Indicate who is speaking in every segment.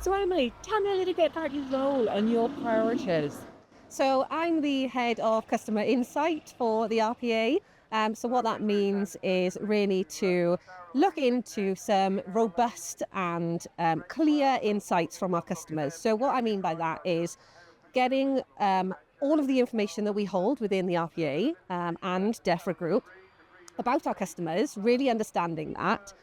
Speaker 1: So Emily, tell me a little bit about your role and your priorities.
Speaker 2: So I'm the head of customer insight for the RPA. So what that means is really to look into some robust and clear insights from our customers. So what I mean by that is getting all of the information that we hold within the RPA and DEFRA Group about our customers, really understanding that,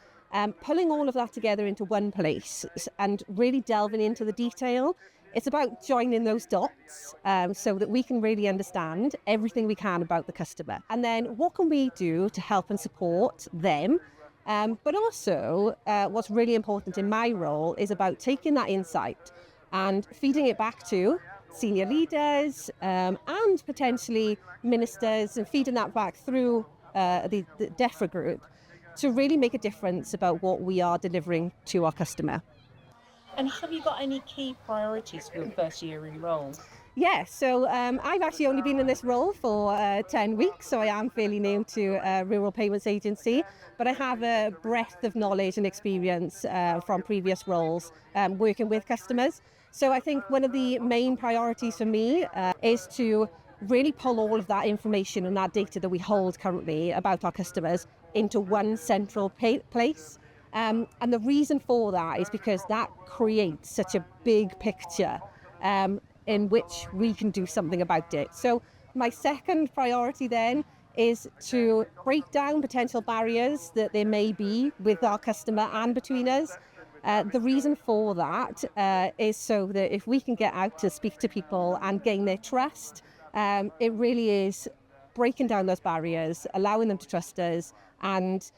Speaker 2: pulling all of that together into one place and really delving into the detail. It's about joining those dots so that we can really understand everything we can about the customer. And then what can we do to help and support them? But also, what's really important in my role is about taking that insight and feeding it back to senior leaders and potentially ministers, and feeding that back through the DEFRA group to really make a difference about what we are delivering to our customer.
Speaker 1: And have you got any key priorities for your first year in role?
Speaker 2: Yeah, so I've actually only been in this role for 10 weeks, so I am fairly new to Rural Payments Agency, but I have a breadth of knowledge and experience from previous roles working with customers. So I think one of the main priorities for me is to really pull all of that information and that data that we hold currently about our customers into one central place. And the reason for that is because that creates such a big picture in which we can do something about it. So my second priority then is to break down potential barriers that there may be with our customer and between us. The reason for that is so that if we can get out to speak to people and gain their trust, it really is breaking down those barriers, allowing them to trust us and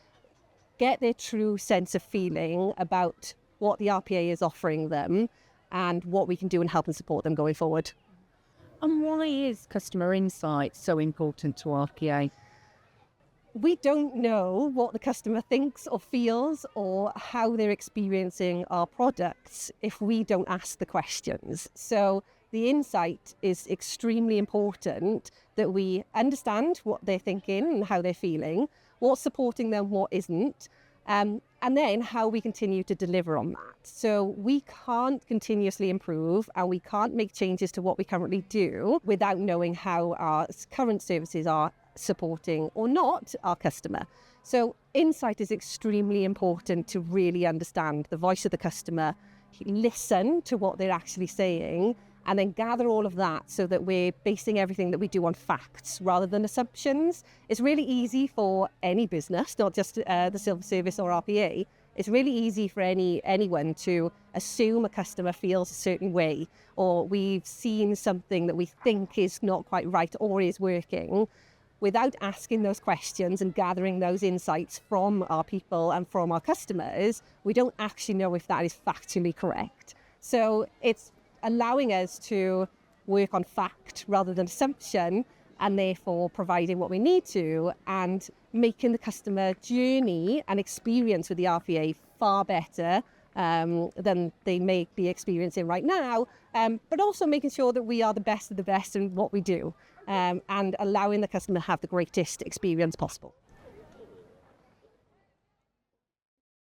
Speaker 2: get their true sense of feeling about what the RPA is offering them and what we can do and help and support them going forward.
Speaker 1: And why is customer insight so important to RPA?
Speaker 2: We don't know what the customer thinks or feels or how they're experiencing our products if we don't ask the questions. So the insight is extremely important, that we understand what they're thinking and how they're feeling, what's supporting them, what isn't, and then how we continue to deliver on that. So we can't continuously improve and we can't make changes to what we currently do without knowing how our current services are supporting or not our customer. So insight is extremely important to really understand the voice of the customer, listen to what they're actually saying, and then gather all of that so that we're basing everything that we do on facts rather than assumptions. It's really easy for any business, not just the civil service or RPA. It's really easy for anyone to assume a customer feels a certain way, or we've seen something that we think is not quite right or is working, without asking those questions and gathering those insights from our people and from our customers. We don't actually know if that is factually correct. So it's allowing us to work on fact rather than assumption, and therefore providing what we need to and making the customer journey and experience with the RPA far better than they may be experiencing right now, but also making sure that we are the best of the best in what we do and allowing the customer to have the greatest experience possible.